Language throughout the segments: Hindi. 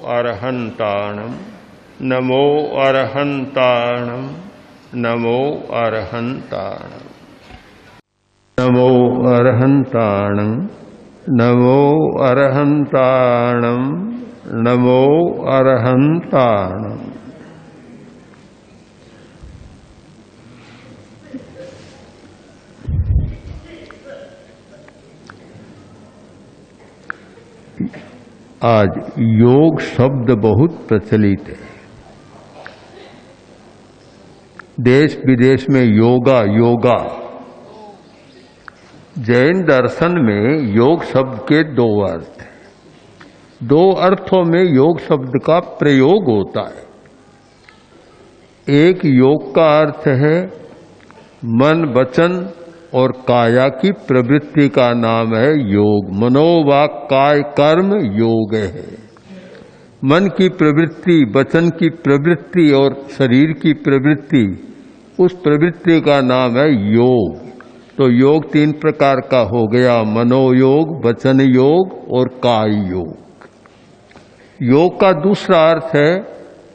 अरहन्ताणं नमो अरहन्ताणं नमो अरहन्ताणं नमो अरहन्ताणं नमो अरहन्ताणं नमो अरहन्ताणं। आज योग शब्द बहुत प्रचलित है। देश विदेश में योगा योगा। जैन दर्शन में योग शब्द के दो अर्थ हैं। दो अर्थों में योग शब्द का प्रयोग होता है। एक योग का अर्थ है मन वचन और काया की प्रवृत्ति का नाम है योग। मनोवाक काय कर्म योग है। मन की प्रवृत्ति, वचन की प्रवृत्ति और शरीर की प्रवृत्ति, उस प्रवृत्ति का नाम है योग। तो योग तीन प्रकार का हो गया, मनोयोग, वचन योग और काय योग। योग का दूसरा अर्थ है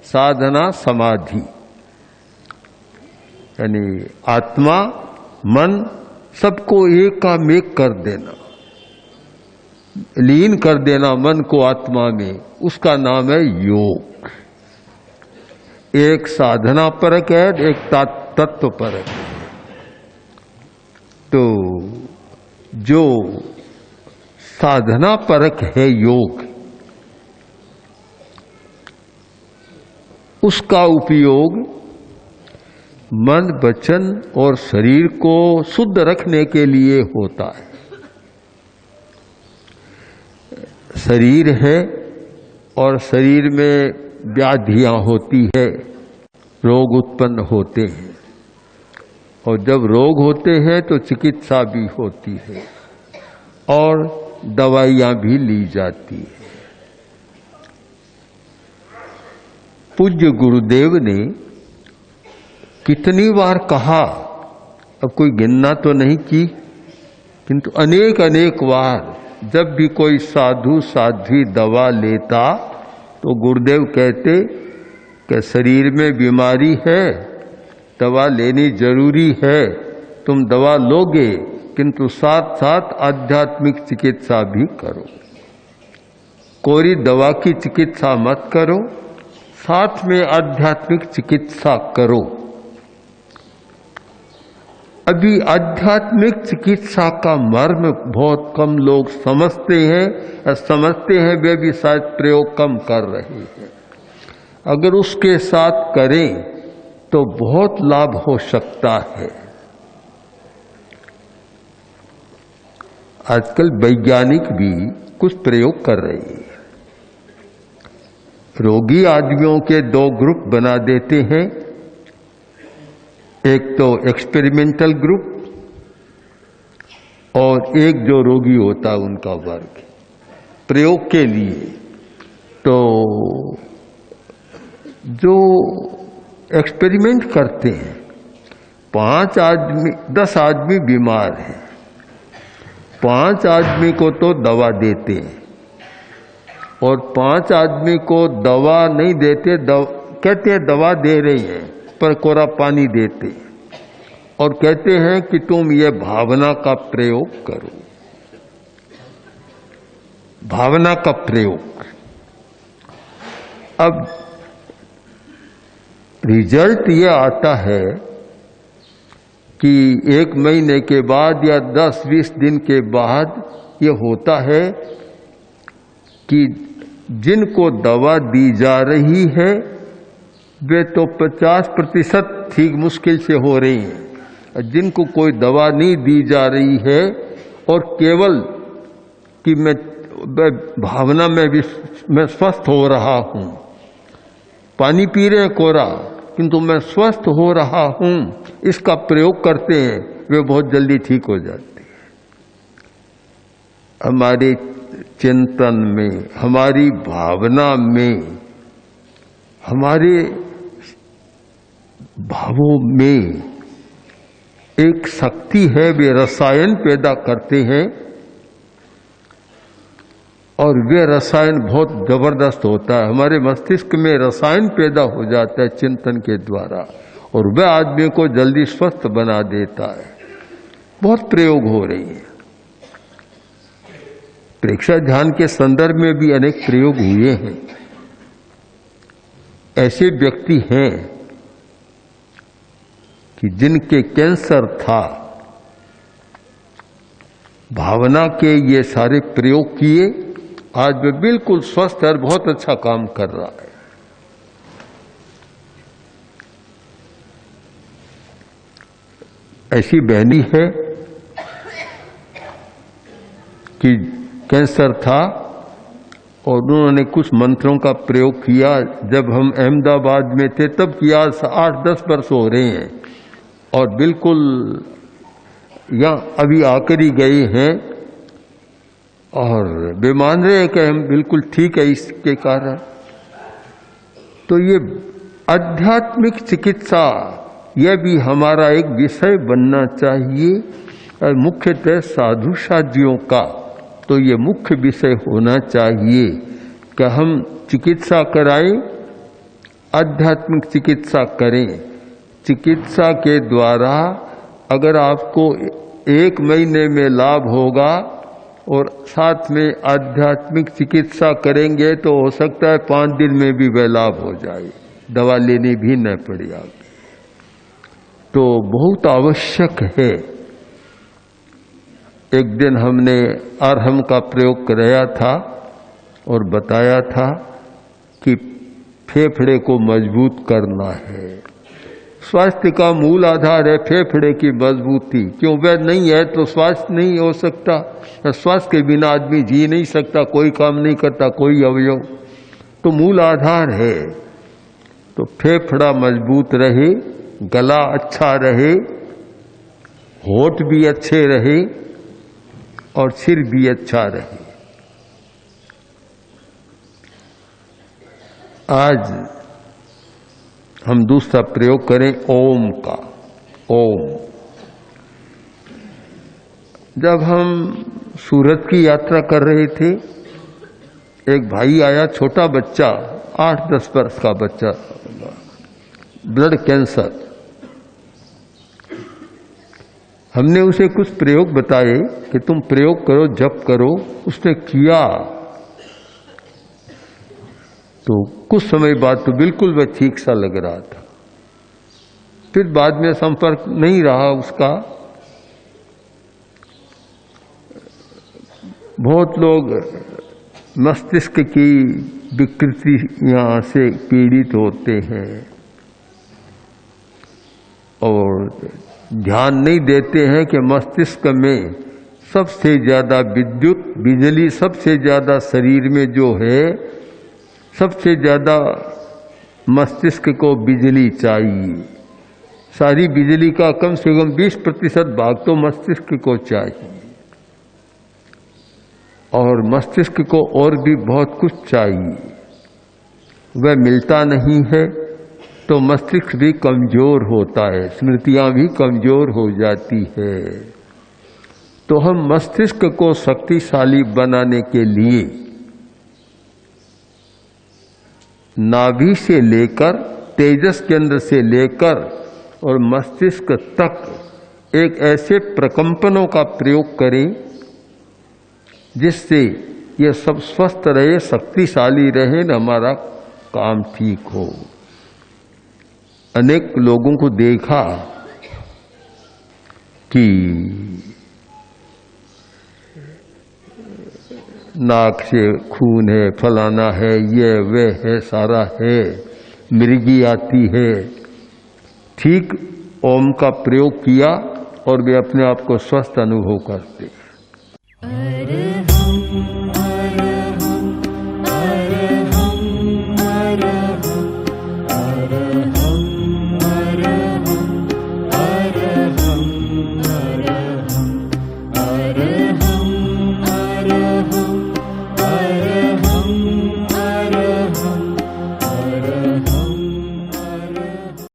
साधना समाधि, यानी आत्मा मन सबको एकामेक कर देना, लीन कर देना मन को आत्मा में, उसका नाम है योग। एक साधना परक है, एक तत्व परक है। तो जो साधना परक है योग, उसका उपयोग मन वचन और शरीर को शुद्ध रखने के लिए होता है। शरीर है और शरीर में व्याधियां होती है, रोग उत्पन्न होते हैं, और जब रोग होते हैं तो चिकित्सा भी होती है और दवाइयां भी ली जाती है। पूज्य गुरुदेव ने कितनी बार कहा, अब कोई गिनना तो नहीं की, किंतु अनेक अनेक बार जब भी कोई साधु साध्वी दवा लेता तो गुरुदेव कहते कि शरीर में बीमारी है, दवा लेनी जरूरी है, तुम दवा लोगे, किंतु साथ साथ आध्यात्मिक चिकित्सा भी करो। कोई दवा की चिकित्सा मत करो, साथ में आध्यात्मिक चिकित्सा करो। अभी आध्यात्मिक चिकित्सा का मर्म बहुत कम लोग समझते हैं, और समझते हैं वे भी शायद प्रयोग कम कर रहे हैं। अगर उसके साथ करें तो बहुत लाभ हो सकता है। आजकल वैज्ञानिक भी कुछ प्रयोग कर रहे हैं। रोगी आदमियों के दो ग्रुप बना देते हैं, एक तो एक्सपेरिमेंटल ग्रुप और एक जो रोगी होता है उनका वर्ग प्रयोग के लिए। तो जो एक्सपेरिमेंट करते हैं, 5 आदमी 10 आदमी बीमार हैं, 5 आदमी को तो दवा देते हैं और 5 आदमी को दवा नहीं देते, कहते हैं दवा दे रही हैं पर कोरा पानी देते और कहते हैं कि तुम ये भावना का प्रयोग करो। भावना का प्रयोग। अब रिजल्ट ये आता है कि 1 महीने के बाद या 10-20 दिन के बाद ये होता है कि जिनको दवा दी जा रही है वे तो 50% ठीक मुश्किल से हो रही हैं। जिनको कोई दवा नहीं दी जा रही है और केवल कि मैं भावना में भी मैं स्वस्थ हो रहा हूँ, पानी पी रहे हैं कोरा किंतु मैं स्वस्थ हो रहा हूँ, इसका प्रयोग करते हैं, वे बहुत जल्दी ठीक हो जाते हैं। हमारे चिंतन में, हमारी भावना में, हमारे भावों में एक शक्ति है, वे रसायन पैदा करते हैं और वे रसायन बहुत जबरदस्त होता है, हमारे मस्तिष्क में रसायन पैदा हो जाता है चिंतन के द्वारा, और वह आदमी को जल्दी स्वस्थ बना देता है। बहुत प्रयोग हो रही है। प्रेक्षा ध्यान के संदर्भ में भी अनेक प्रयोग हुए हैं। ऐसे व्यक्ति हैं कि जिनके कैंसर था, भावना के ये सारे प्रयोग किए, आज वे बिल्कुल स्वस्थ और बहुत अच्छा काम कर रहा है। ऐसी बहनी है कि कैंसर था और उन्होंने कुछ मंत्रों का प्रयोग किया। जब हम अहमदाबाद में थे तब किया, 8-10 वर्ष हो रहे हैं, और बिल्कुल यहाँ अभी आकर ही गए हैं, और वे मान रहे हैं कि हम बिल्कुल ठीक है इसके कारण। तो ये आध्यात्मिक चिकित्सा, यह भी हमारा एक विषय बनना चाहिए, और मुख्यतः साधु साधियों का तो ये मुख्य विषय होना चाहिए कि हम चिकित्सा कराएं, आध्यात्मिक चिकित्सा करें। चिकित्सा के द्वारा अगर आपको 1 महीने में लाभ होगा और साथ में आध्यात्मिक चिकित्सा करेंगे तो हो सकता है 5 दिन में भी वह लाभ हो जाए, दवा लेनी भी न पड़े आपको। तो बहुत आवश्यक है। एक दिन हमने अरहम का प्रयोग कराया था और बताया था कि फेफड़े को मजबूत करना है। स्वास्थ्य का मूल आधार है फेफड़े की मजबूती। क्यों? वह नहीं है तो स्वास्थ्य नहीं हो सकता। स्वास्थ्य के बिना आदमी जी नहीं सकता, कोई काम नहीं करता, कोई अवयव। तो मूल आधार है। तो फेफड़ा मजबूत रहे, गला अच्छा रहे, होठ भी अच्छे रहे और सिर भी अच्छा रहे। आज हम दूसरा प्रयोग करें ओम का। ओम। जब हम सूरत की यात्रा कर रहे थे, एक भाई आया, छोटा बच्चा, 8-10 वर्ष का बच्चा, ब्लड कैंसर। हमने उसे कुछ प्रयोग बताए कि तुम प्रयोग करो, जप करो। उसने किया तो कुछ समय बाद तो बिल्कुल वह ठीक सा लग रहा था। फिर बाद में संपर्क नहीं रहा उसका। बहुत लोग मस्तिष्क की विकृतियां से पीड़ित होते हैं और ध्यान नहीं देते हैं कि मस्तिष्क में सबसे ज्यादा विद्युत, बिजली सबसे ज्यादा शरीर में जो है, सबसे ज्यादा मस्तिष्क को बिजली चाहिए। सारी बिजली का कम से कम 20% भाग तो मस्तिष्क को चाहिए, और मस्तिष्क को और भी बहुत कुछ चाहिए। वह मिलता नहीं है तो मस्तिष्क भी कमजोर होता है, स्मृतियां भी कमजोर हो जाती है। तो हम मस्तिष्क को शक्तिशाली बनाने के लिए नाभि से लेकर, तेजस केंद्र से लेकर और मस्तिष्क तक एक ऐसे प्रकंपनों का प्रयोग करें जिससे यह सब स्वस्थ रहे, शक्तिशाली रहे, न हमारा काम ठीक हो। अनेक लोगों को देखा कि नाक से खून है, फलाना है, ये वे है, सारा है, मिर्गी आती है। ठीक ओम का प्रयोग किया और वे अपने आप को स्वस्थ अनुभव करते।